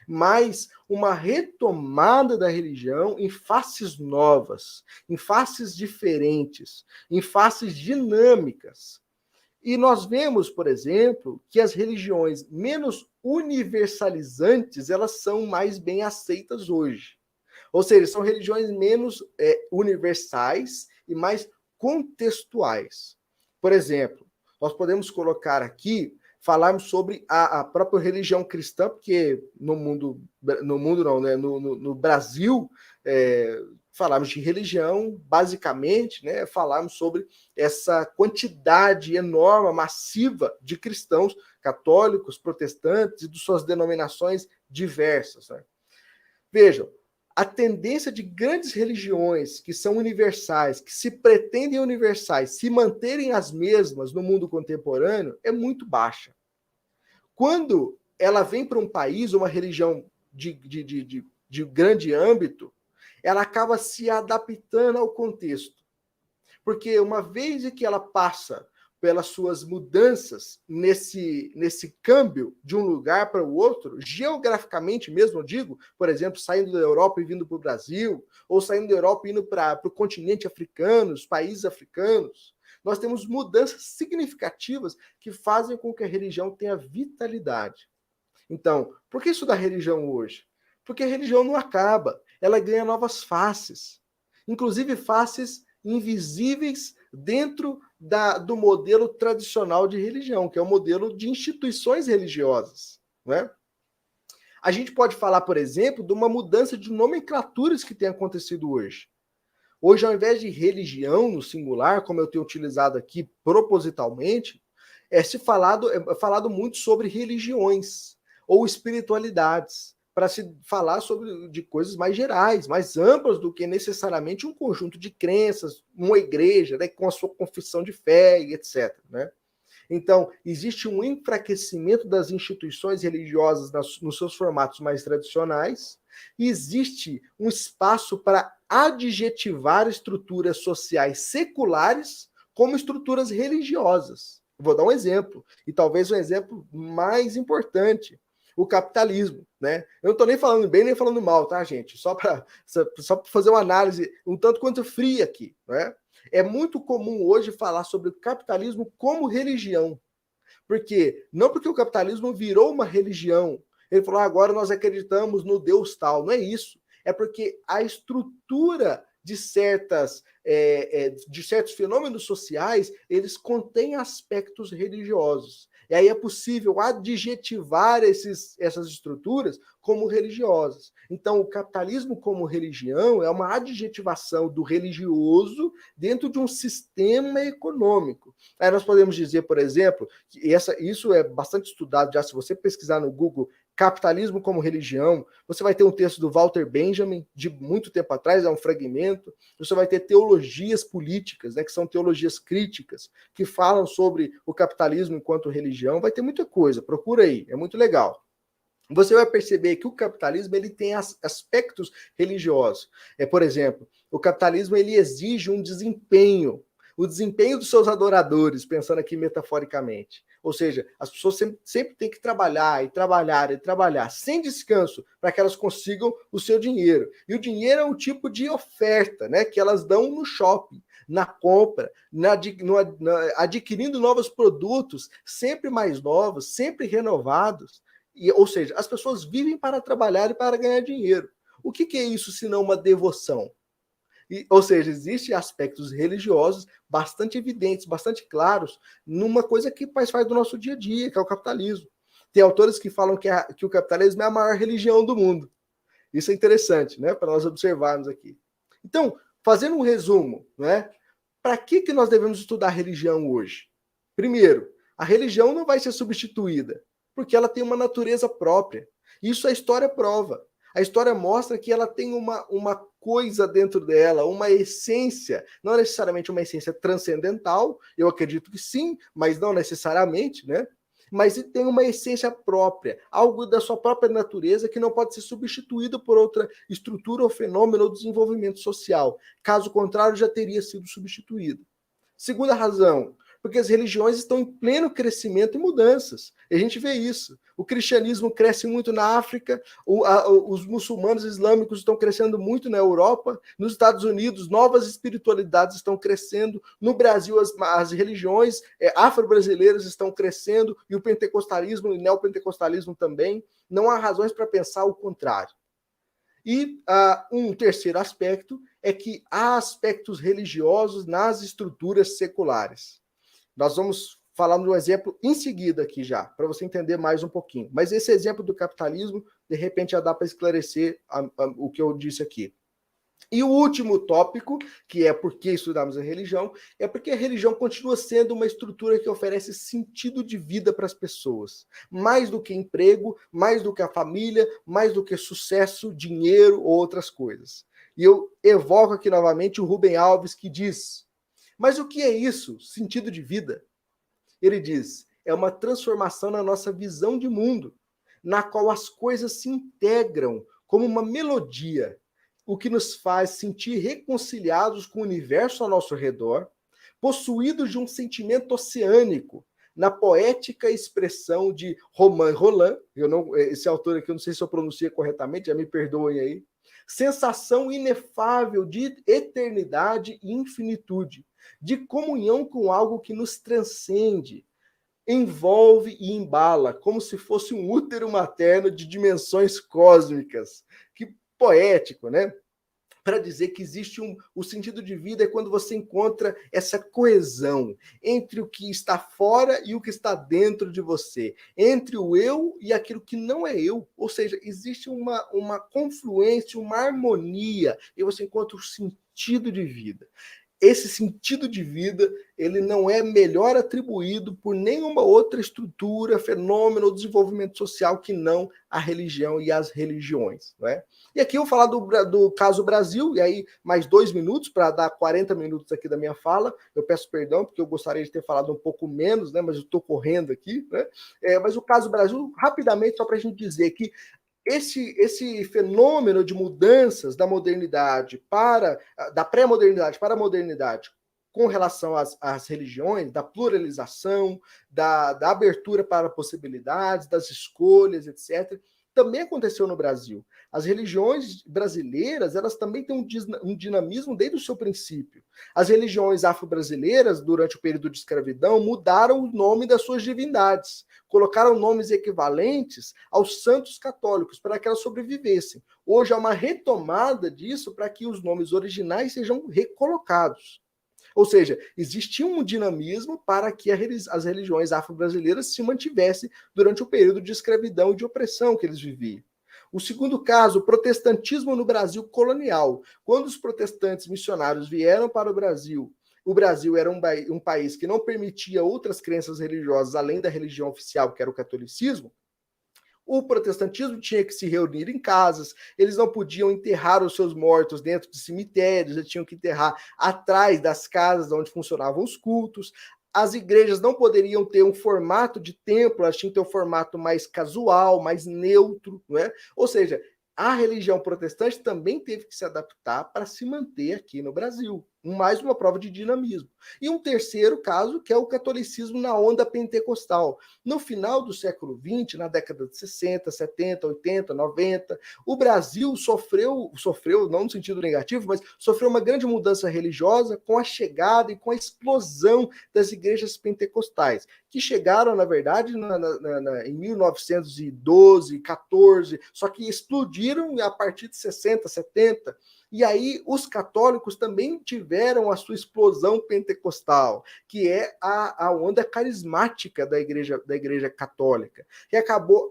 mas uma retomada da religião em faces novas, em faces diferentes, em faces dinâmicas. E nós vemos, por exemplo, que as religiões menos universalizantes, elas são mais bem aceitas hoje. Ou seja, são religiões menos universais e mais contextuais. Por exemplo, nós podemos colocar aqui, falarmos sobre a própria religião cristã, porque no mundo não, né? No Brasil, falarmos de religião, basicamente, né? Falarmos sobre essa quantidade enorme, massiva de cristãos católicos, protestantes e de suas denominações diversas. Né? Vejam, a tendência de grandes religiões que são universais, que se pretendem universais, se manterem as mesmas no mundo contemporâneo, é muito baixa. Quando ela vem para um país, uma religião de grande âmbito, ela acaba se adaptando ao contexto. Porque uma vez que ela passa pelas suas mudanças nesse câmbio de um lugar para o outro, geograficamente mesmo, eu digo, por exemplo, saindo da Europa e vindo para o Brasil, ou saindo da Europa e indo para o continente africano, os países africanos, nós temos mudanças significativas que fazem com que a religião tenha vitalidade. Então, por que isso da religião hoje? Porque a religião não acaba, ela ganha novas faces, inclusive faces invisíveis dentro do modelo tradicional de religião, que é o modelo de instituições religiosas. Né? A gente pode falar, por exemplo, de uma mudança de nomenclaturas que tem acontecido hoje. Hoje, ao invés de religião no singular, como eu tenho utilizado aqui propositalmente, é falado muito sobre religiões ou espiritualidades, para se falar de coisas mais gerais, mais amplas do que necessariamente um conjunto de crenças, uma igreja, né, com a sua confissão de fé, etc. Né? Então, existe um enfraquecimento das instituições religiosas nos seus formatos mais tradicionais, e existe um espaço para adjetivar estruturas sociais seculares como estruturas religiosas. Vou dar um exemplo, e talvez um exemplo mais importante. O capitalismo, né? Eu não estou nem falando bem nem falando mal, tá, gente? Só para fazer uma análise um tanto quanto fria aqui, né? É muito comum hoje falar sobre o capitalismo como religião. Porque não porque o capitalismo virou uma religião, ele falou, agora nós acreditamos no Deus tal. Não é isso. É porque a estrutura de certos fenômenos sociais, eles contêm aspectos religiosos. E aí é possível adjetivar essas estruturas como religiosas. Então, o capitalismo como religião é uma adjetivação do religioso dentro de um sistema econômico. Aí nós podemos dizer, por exemplo, que isso é bastante estudado já, se você pesquisar no Google Capitalismo como Religião, você vai ter um texto do Walter Benjamin, de muito tempo atrás, é um fragmento. Você vai ter teologias políticas, né, que são teologias críticas, que falam sobre o capitalismo enquanto religião. Vai ter muita coisa, procura aí, é muito legal. Você vai perceber que o capitalismo ele tem aspectos religiosos. Por exemplo, o capitalismo ele exige um desempenho, o desempenho dos seus adoradores, pensando aqui metaforicamente. Ou seja, as pessoas sempre têm que trabalhar e trabalhar e trabalhar, sem descanso, para que elas consigam o seu dinheiro. E o dinheiro é um tipo de oferta, né, que elas dão no shopping, na compra, adquirindo novos produtos, sempre mais novos, sempre renovados. Ou seja, as pessoas vivem para trabalhar e para ganhar dinheiro. O que é isso senão uma devoção? Ou seja, existem aspectos religiosos bastante evidentes, bastante claros, numa coisa que faz parte do nosso dia a dia, que é o capitalismo. Tem autores que falam que o capitalismo é a maior religião do mundo. Isso é interessante, né, para nós observarmos aqui. Então, fazendo um resumo, né, para que nós devemos estudar religião hoje? Primeiro, a religião não vai ser substituída, porque ela tem uma natureza própria. Isso a história prova. A história mostra que ela tem uma coisa dentro dela, uma essência, não necessariamente uma essência transcendental, eu acredito que sim, mas não necessariamente, né? Mas tem uma essência própria, algo da sua própria natureza que não pode ser substituído por outra estrutura ou fenômeno ou desenvolvimento social. Caso contrário, já teria sido substituído. Segunda razão, porque as religiões estão em pleno crescimento e mudanças. E a gente vê isso. O cristianismo cresce muito na África, os muçulmanos islâmicos estão crescendo muito na Europa, nos Estados Unidos, novas espiritualidades estão crescendo, no Brasil as religiões afro-brasileiras estão crescendo, e o pentecostalismo e o neopentecostalismo também. Não há razões para pensar o contrário. E um terceiro aspecto é que há aspectos religiosos nas estruturas seculares. Nós vamos falar de um exemplo em seguida aqui já, para você entender mais um pouquinho. Mas esse exemplo do capitalismo, de repente, já dá para esclarecer o que eu disse aqui. E o último tópico, que é por que estudamos a religião, é porque a religião continua sendo uma estrutura que oferece sentido de vida para as pessoas. Mais do que emprego, mais do que a família, mais do que sucesso, dinheiro ou outras coisas. E eu evoco aqui novamente o Rubem Alves, que diz: mas o que é isso, sentido de vida? Ele diz: é uma transformação na nossa visão de mundo, na qual as coisas se integram como uma melodia, o que nos faz sentir reconciliados com o universo ao nosso redor, possuídos de um sentimento oceânico, na poética expressão de Romain Rolland, esse autor aqui eu não sei se eu pronunciei corretamente, já me perdoem aí, sensação inefável de eternidade e infinitude, de comunhão com algo que nos transcende, envolve e embala, como se fosse um útero materno de dimensões cósmicas. Que poético, né? Para dizer que existe o sentido de vida é quando você encontra essa coesão entre o que está fora e o que está dentro de você, entre o eu e aquilo que não é eu. Ou seja, existe uma confluência, uma harmonia, e você encontra o sentido de vida. Esse sentido de vida, ele não é melhor atribuído por nenhuma outra estrutura, fenômeno ou desenvolvimento social que não a religião e as religiões, não é? E aqui eu vou falar do caso Brasil, e aí mais 2 minutos para dar 40 minutos aqui da minha fala. Eu peço perdão, porque eu gostaria de ter falado um pouco menos, né? Mas eu estou correndo aqui, né? Mas o caso Brasil, rapidamente, só para a gente dizer que esse fenômeno de mudanças da modernidade da pré-modernidade para a modernidade com relação às religiões, da pluralização, da abertura para possibilidades, das escolhas, etc., também aconteceu no Brasil. As religiões brasileiras, elas também têm um dinamismo desde o seu princípio. As religiões afro-brasileiras, durante o período de escravidão, mudaram o nome das suas divindades, colocaram nomes equivalentes aos santos católicos para que elas sobrevivessem. Hoje há uma retomada disso para que os nomes originais sejam recolocados. Ou seja, existia um dinamismo para que as religiões afro-brasileiras se mantivessem durante o período de escravidão e de opressão que eles viviam. O segundo caso, o protestantismo no Brasil colonial. Quando os protestantes missionários vieram para o Brasil era um país que não permitia outras crenças religiosas além da religião oficial, que era o catolicismo. O protestantismo tinha que se reunir em casas, eles não podiam enterrar os seus mortos dentro de cemitérios, eles tinham que enterrar atrás das casas onde funcionavam os cultos. As igrejas não poderiam ter um formato de templo, elas tinham que ter um formato mais casual, mais neutro, não é? Ou seja, a religião protestante também teve que se adaptar para se manter aqui no Brasil. Mais uma prova de dinamismo. E um terceiro caso, que é o catolicismo na onda pentecostal. No final do século XX, na década de 60, 70, 80, 90, o Brasil sofreu, não no sentido negativo, mas sofreu uma grande mudança religiosa com a chegada e com a explosão das igrejas pentecostais, que chegaram, na verdade, em 1912, 14, só que explodiram a partir de 60, 70. E aí os católicos também tiveram a sua explosão pentecostal, que é a onda carismática da igreja católica, que acabou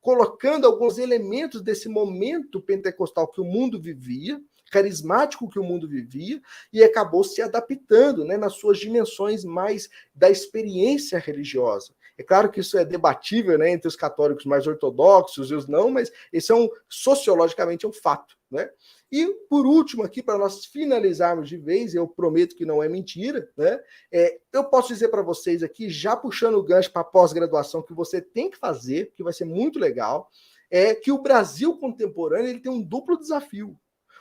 colocando alguns elementos desse momento pentecostal que o mundo vivia, carismático que o mundo vivia, e acabou se adaptando, né, nas suas dimensões mais da experiência religiosa. É claro que isso é debatível, né, entre os católicos mais ortodoxos e os não, mas isso sociologicamente é um fato, né? E, por último, aqui, para nós finalizarmos de vez, eu prometo que não é mentira, né? Eu posso dizer para vocês aqui, já puxando o gancho para a pós-graduação, que você tem que fazer, que vai ser muito legal, é que o Brasil contemporâneo ele tem um duplo desafio.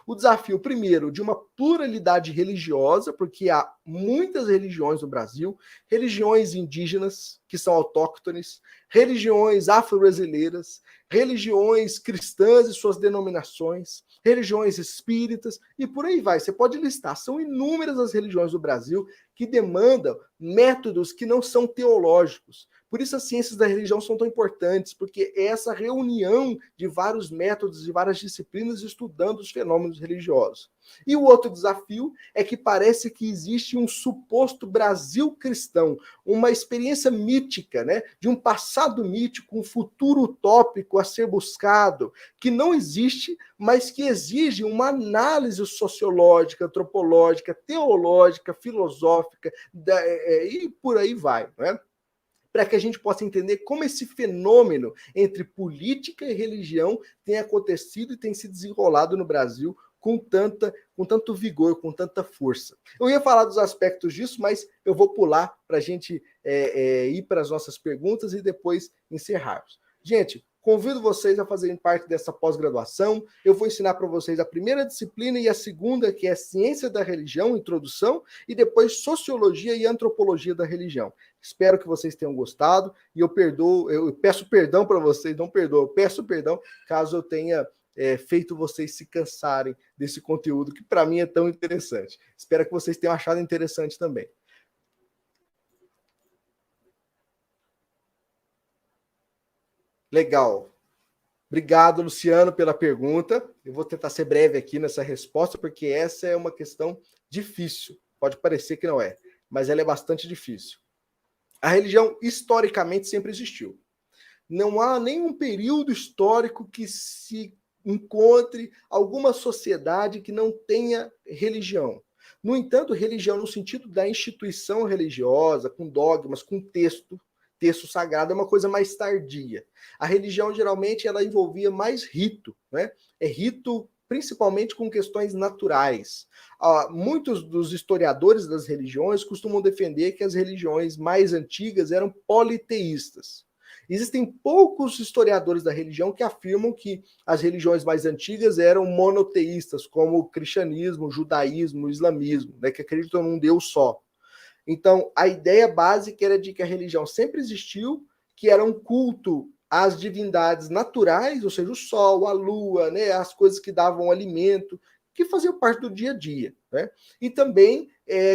O desafio, primeiro, de uma pluralidade religiosa, porque há muitas religiões no Brasil, religiões indígenas, que são autóctones, religiões afro-brasileiras, religiões cristãs e suas denominações, religiões espíritas, e por aí vai. Você pode listar, são inúmeras as religiões do Brasil que demandam métodos que não são teológicos. Por isso as ciências da religião são tão importantes, porque é essa reunião de vários métodos e várias disciplinas estudando os fenômenos religiosos. E o outro desafio é que parece que existe um suposto Brasil cristão, uma experiência mítica, né, de um passado mítico, um futuro utópico a ser buscado, que não existe, mas que exige uma análise sociológica, antropológica, teológica, filosófica, e por aí vai, né? Para que a gente possa entender como esse fenômeno entre política e religião tem acontecido e tem se desenrolado no Brasil com tanto vigor, com tanta força. Eu ia falar dos aspectos disso, mas eu vou pular para a gente ir para as nossas perguntas e depois encerrarmos. Gente, convido vocês a fazerem parte dessa pós-graduação. Eu vou ensinar para vocês a primeira disciplina e a segunda, que é Ciência da Religião, Introdução, e depois Sociologia e Antropologia da Religião. Espero que vocês tenham gostado e eu peço perdão para vocês, não perdoo, eu peço perdão caso eu tenha feito vocês se cansarem desse conteúdo que para mim é tão interessante. Espero que vocês tenham achado interessante também. Legal. Obrigado, Luciano, pela pergunta. Eu vou tentar ser breve aqui nessa resposta, porque essa é uma questão difícil. Pode parecer que não é, mas ela é bastante difícil. A religião, historicamente, sempre existiu. Não há nenhum período histórico que se encontre alguma sociedade que não tenha religião. No entanto, religião no sentido da instituição religiosa, com dogmas, com texto sagrado, é uma coisa mais tardia. A religião, geralmente, ela envolvia mais rito, né? É rito principalmente com questões naturais. Muitos dos historiadores das religiões costumam defender que as religiões mais antigas eram politeístas. Existem poucos historiadores da religião que afirmam que as religiões mais antigas eram monoteístas, como o cristianismo, o judaísmo, o islamismo, né, que acreditam num Deus só. Então, a ideia básica era de que a religião sempre existiu, que era um culto às divindades naturais, ou seja, o sol, a lua, né, as coisas que davam alimento, que faziam parte do dia a dia, né? E também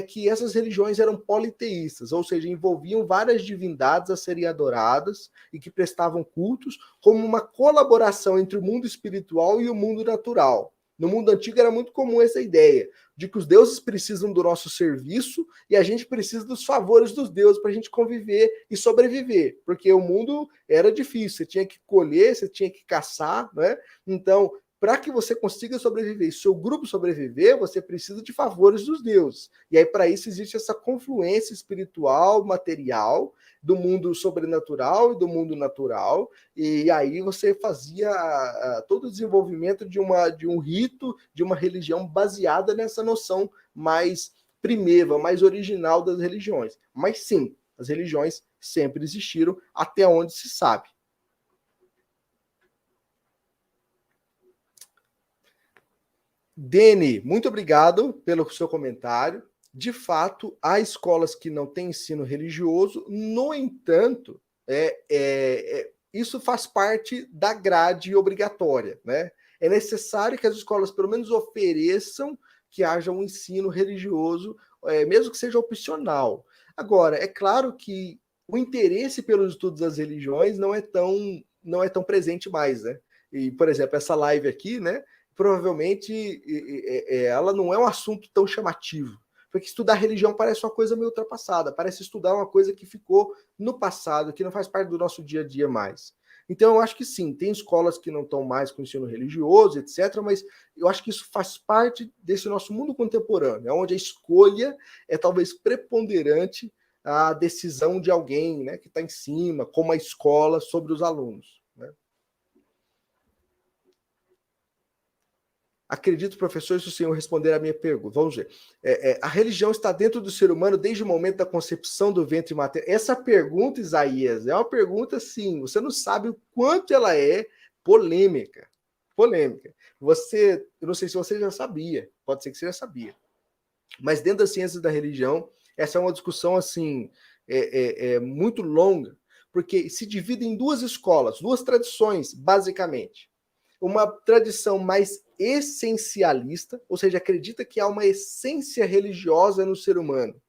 que essas religiões eram politeístas, ou seja, envolviam várias divindades a serem adoradas e que prestavam cultos como uma colaboração entre o mundo espiritual e o mundo natural. No mundo antigo era muito comum essa ideia de que os deuses precisam do nosso serviço e a gente precisa dos favores dos deuses para a gente conviver e sobreviver, porque o mundo era difícil, você tinha que colher, você tinha que caçar, né? Então, para que você consiga sobreviver, e seu grupo sobreviver, você precisa de favores dos deuses. E aí, para isso, existe essa confluência espiritual, material, do mundo sobrenatural e do mundo natural, e aí você fazia todo o desenvolvimento de um rito, de uma religião baseada nessa noção mais primeva, mais original das religiões. Mas sim, as religiões sempre existiram, até onde se sabe. Dene, muito obrigado pelo seu comentário. De fato, há escolas que não têm ensino religioso, no entanto, isso faz parte da grade obrigatória, né? É necessário que as escolas, pelo menos, ofereçam que haja um ensino religioso, mesmo que seja opcional. Agora, é claro que o interesse pelos estudos das religiões não é tão presente mais, né? E, por exemplo, essa live aqui, né? Provavelmente ela não é um assunto tão chamativo. Porque estudar religião parece uma coisa meio ultrapassada, parece estudar uma coisa que ficou no passado, que não faz parte do nosso dia a dia mais. Então, eu acho que sim, tem escolas que não estão mais com ensino religioso, etc., mas eu acho que isso faz parte desse nosso mundo contemporâneo, onde a escolha é talvez preponderante à decisão de alguém, né, que está em cima, como a escola, sobre os alunos. Né? Acredito, professor, se o senhor responder a minha pergunta. Vamos ver. A religião está dentro do ser humano desde o momento da concepção do ventre materno. Essa pergunta, Isaías, é uma pergunta, sim. Você não sabe o quanto ela é polêmica. Polêmica. Eu não sei se você já sabia, pode ser que você já sabia. Mas dentro das ciências da religião, essa é uma discussão, assim, muito longa, porque se divide em duas escolas, duas tradições, basicamente. Uma tradição mais essencialista, ou seja, acredita que há uma essência religiosa no ser humano,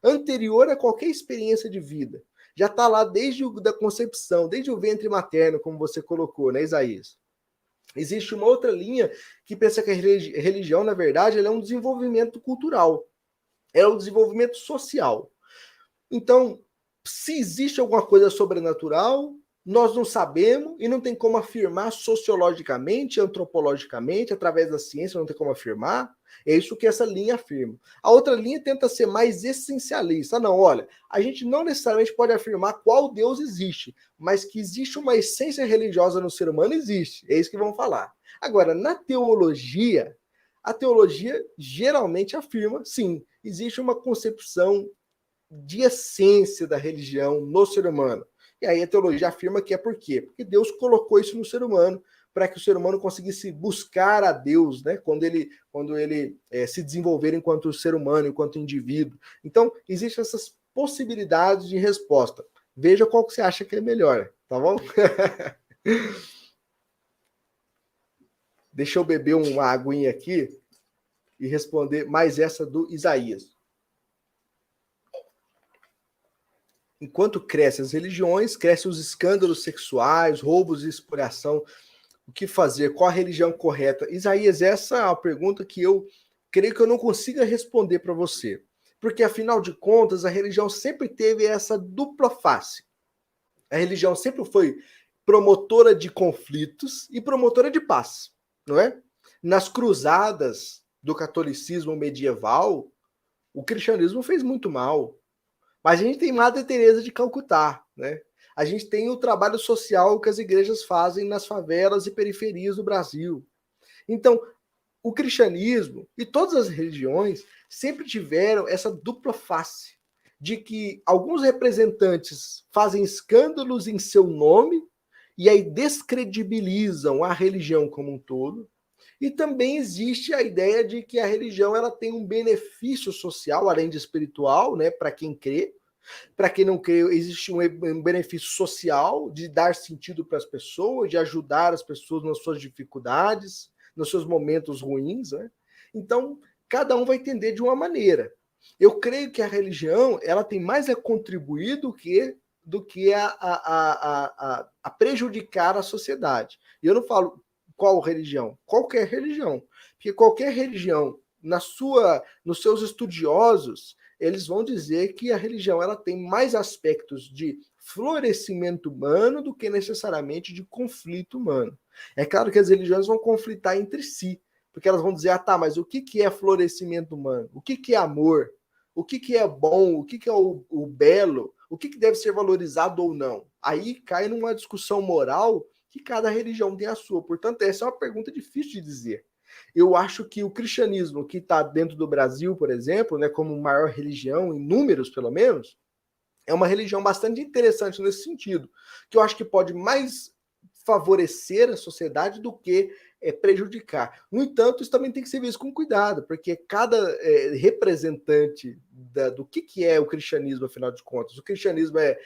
anterior a qualquer experiência de vida. Já está lá desde a concepção, desde o ventre materno, como você colocou, né, Isaías? Existe uma outra linha que pensa que a religião, na verdade, ela é um desenvolvimento cultural, é um desenvolvimento social. Então, se existe alguma coisa sobrenatural, nós não sabemos e não tem como afirmar sociologicamente, antropologicamente, através da ciência, não tem como afirmar. É isso que essa linha afirma. A outra linha tenta ser mais essencialista. Não, olha, a gente não necessariamente pode afirmar qual Deus existe, mas que existe uma essência religiosa no ser humano, existe. É isso que vamos falar. Agora, na teologia, a teologia geralmente afirma, sim, existe uma concepção de essência da religião no ser humano. E aí a teologia afirma que é por quê? Porque Deus colocou isso no ser humano para que o ser humano conseguisse buscar a Deus, né? Quando ele se desenvolver enquanto ser humano, enquanto indivíduo. Então, existem essas possibilidades de resposta. Veja qual que você acha que é melhor, tá bom? Deixa eu beber uma aguinha aqui e responder mais essa do Isaías. Enquanto crescem as religiões, crescem os escândalos sexuais, roubos e exploração. O que fazer? Qual a religião correta? Isaías, essa é uma pergunta que eu creio que eu não consiga responder para você. Porque, afinal de contas, a religião sempre teve essa dupla face. A religião sempre foi promotora de conflitos e promotora de paz, não é? Nas cruzadas do catolicismo medieval, o cristianismo fez muito mal. Mas a gente tem Madre Teresa de Calcutá, né? A gente tem o trabalho social que as igrejas fazem nas favelas e periferias do Brasil. Então, o cristianismo e todas as religiões sempre tiveram essa dupla face de que alguns representantes fazem escândalos em seu nome e aí descredibilizam a religião como um todo. E também existe a ideia de que a religião ela tem um benefício social, além de espiritual, né, para quem crê. Para quem não crê, existe um benefício social de dar sentido para as pessoas, de ajudar as pessoas nas suas dificuldades, nos seus momentos ruins. Né? Então, cada um vai entender de uma maneira. Eu creio que a religião ela tem mais a contribuir do que a prejudicar a sociedade. E eu não falo qual religião, qualquer religião. Porque qualquer religião, nos seus estudiosos, eles vão dizer que a religião ela tem mais aspectos de florescimento humano do que necessariamente de conflito humano. É claro que as religiões vão conflitar entre si, porque elas vão dizer, ah tá, mas o que é florescimento humano? O que é amor? O que é bom? O que é o belo? O que deve ser valorizado ou não? Aí cai numa discussão moral que cada religião tem a sua. Portanto, essa é uma pergunta difícil de dizer. Eu acho que o cristianismo, que está dentro do Brasil, por exemplo, né, como maior religião, em números pelo menos, é uma religião bastante interessante nesse sentido, que eu acho que pode mais favorecer a sociedade do que prejudicar. No entanto, isso também tem que ser visto com cuidado, porque cada representante do que é o cristianismo, afinal de contas. O cristianismo é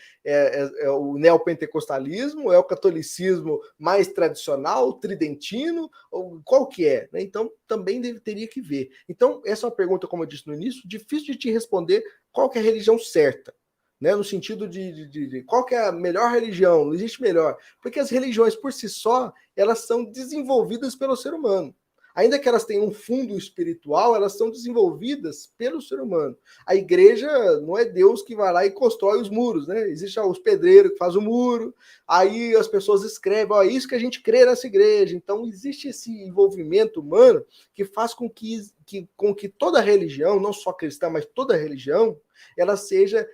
o neopentecostalismo, é o catolicismo mais tradicional, tridentino, ou qual que é? Né? Então, também teria que ver. Então, essa é uma pergunta, como eu disse no início, difícil de te responder qual que é a religião certa. Né, no sentido de qual que é a melhor religião, não existe melhor, porque as religiões por si só, elas são desenvolvidas pelo ser humano. Ainda que elas tenham um fundo espiritual, elas são desenvolvidas pelo ser humano. A igreja não é Deus que vai lá e constrói os muros, né? Existe os pedreiros que fazem o muro, aí as pessoas escrevem, ó, isso que a gente crê nessa igreja. Então existe esse envolvimento humano que faz com que toda religião, não só cristã, mas toda religião, ela seja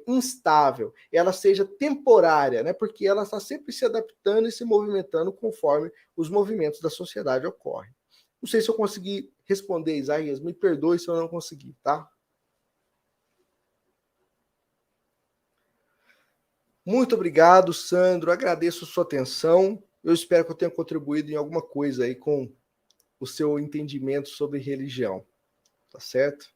instável, ela seja temporária, né? Porque ela está sempre se adaptando e se movimentando conforme os movimentos da sociedade ocorrem. Não sei se eu consegui responder, Isaías, me perdoe se eu não consegui, tá? Muito obrigado, Sandro, agradeço a sua atenção, eu espero que eu tenha contribuído em alguma coisa aí com o seu entendimento sobre religião, tá certo?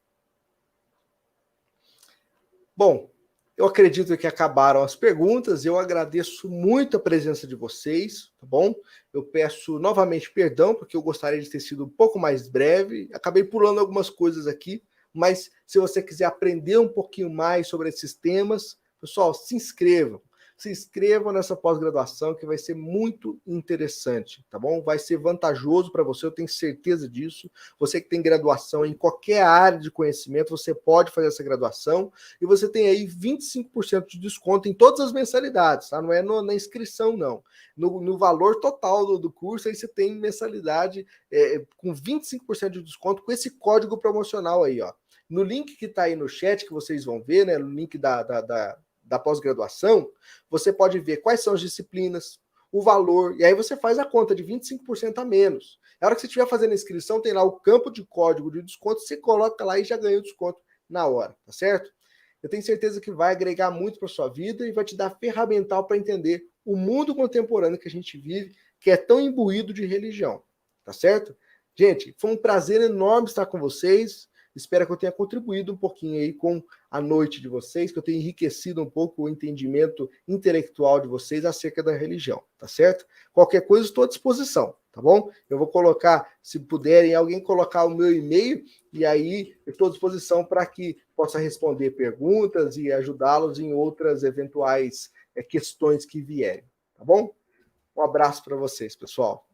Bom, eu acredito que acabaram as perguntas. Eu agradeço muito a presença de vocês, tá bom? Eu peço novamente perdão, porque eu gostaria de ter sido um pouco mais breve. Acabei pulando algumas coisas aqui, mas se você quiser aprender um pouquinho mais sobre esses temas, pessoal, se inscrevam. Se inscrevam nessa pós-graduação que vai ser muito interessante, tá bom? Vai ser vantajoso para você, eu tenho certeza disso. Você que tem graduação em qualquer área de conhecimento, você pode fazer essa graduação e você tem aí 25% de desconto em todas as mensalidades, tá? Não é na inscrição, não. No valor total do curso, aí você tem mensalidade com 25% de desconto com esse código promocional aí, ó. No link que está aí no chat, que vocês vão ver, né? No link da pós-graduação, você pode ver quais são as disciplinas, o valor, e aí você faz a conta de 25% a menos. Na hora que você estiver fazendo a inscrição, tem lá o campo de código de desconto, você coloca lá e já ganha o desconto na hora, tá certo? Eu tenho certeza que vai agregar muito para sua vida e vai te dar ferramental para entender o mundo contemporâneo que a gente vive, que é tão imbuído de religião, tá certo? Gente, foi um prazer enorme estar com vocês. Espero que eu tenha contribuído um pouquinho aí com a noite de vocês, que eu tenha enriquecido um pouco o entendimento intelectual de vocês acerca da religião, tá certo? Qualquer coisa, estou à disposição, tá bom? Eu vou colocar, se puderem, alguém colocar o meu e-mail, e aí eu estou à disposição para que possa responder perguntas e ajudá-los em outras eventuais questões que vierem, tá bom? Um abraço para vocês, pessoal.